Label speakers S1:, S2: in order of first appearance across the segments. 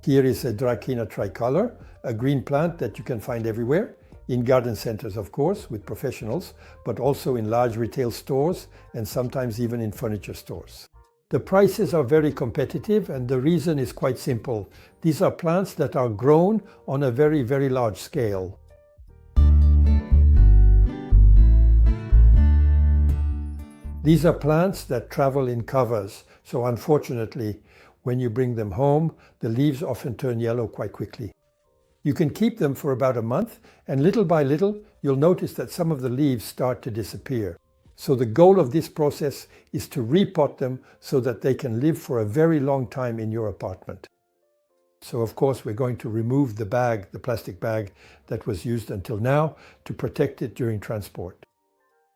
S1: Here is a Dracaena tricolor, a green plant that you can find everywhere, in garden centers of course, with professionals, but also in large retail stores and sometimes even in furniture stores. The prices are very competitive and the reason is quite simple. These are plants that are grown on a very, very large scale. These are plants that travel in covers, so unfortunately, when you bring them home, the leaves often turn yellow quite quickly. You can keep them for about a month, and little by little, you'll notice that some of the leaves start to disappear. So the goal of this process is to repot them so that they can live for a very long time in your apartment. So of course, we're going to remove the bag, the plastic bag that was used until now, to protect it during transport.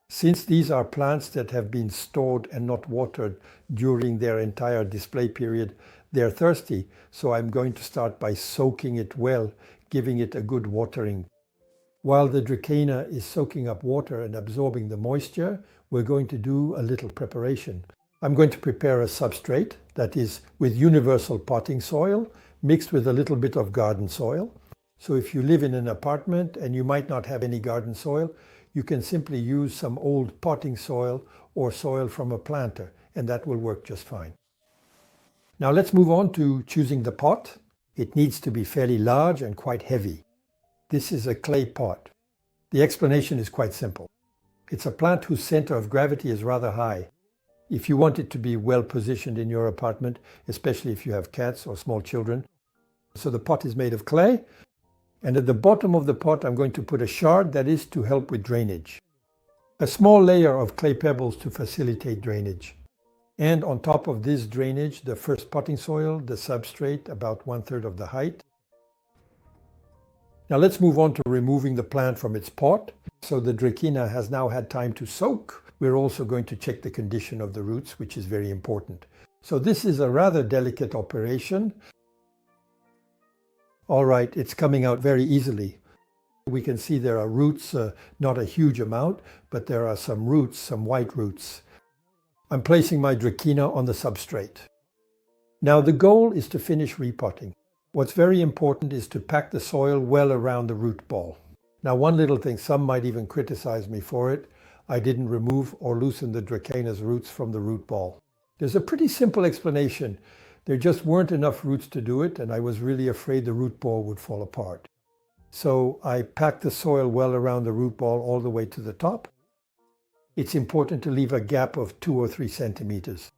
S1: Since these are plants that have been stored and not watered during their entire display period, they're thirsty, so I'm going to start by soaking it well, giving it a good watering. While the Dracaena is soaking up water and absorbing the moisture, we're going to do a little preparation. I'm going to prepare a substrate, that is with universal potting soil, mixed with a little bit of garden soil. So if you live in an apartment and you might not have any garden soil, you can simply use some old potting soil or soil from a planter, and that will work just fine. Now let's move on to choosing the pot. It needs to be fairly large and quite heavy. This is a clay pot. The explanation is quite simple. It's a plant whose center of gravity is rather high. If you want it to be well positioned in your apartment, especially if you have cats or small children. So the pot is made of clay. And at the bottom of the pot, I'm going to put a shard that is to help with drainage. A small layer of clay pebbles to facilitate drainage. And on top of this drainage, the first potting soil, the substrate, about 1/3 of the height. Now let's move on to removing the plant from its pot. So the Dracaena has now had time to soak. We're also going to check the condition of the roots, which is very important. So this is a rather delicate operation. All right, it's coming out very easily. We can see there are roots, not a huge amount, but there are some roots, some white roots. I'm placing my Dracaena on the substrate. Now the goal is to finish repotting. What's very important is to pack the soil well around the root ball. Now one little thing, some might even criticize me for it. I didn't remove or loosen the Dracana's roots from the root ball. There's a pretty simple explanation. There just weren't enough roots to do it, and I was really afraid the root ball would fall apart. So I packed the soil well around the root ball all the way to the top. It's important to leave a gap of 2 or 3 centimeters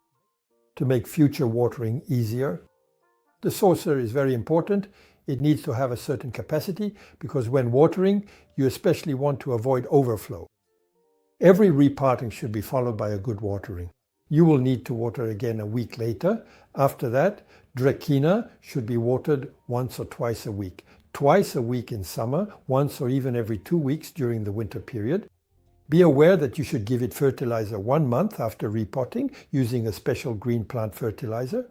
S1: to make future watering easier. The saucer is very important. It needs to have a certain capacity because when watering, you especially want to avoid overflow. Every repotting should be followed by a good watering. You will need to water again a week later. After that, Dracaena should be watered once or twice a week. Twice a week in summer, once or even every 2 weeks during the winter period. Be aware that you should give it fertilizer 1 month after repotting using a special green plant fertilizer.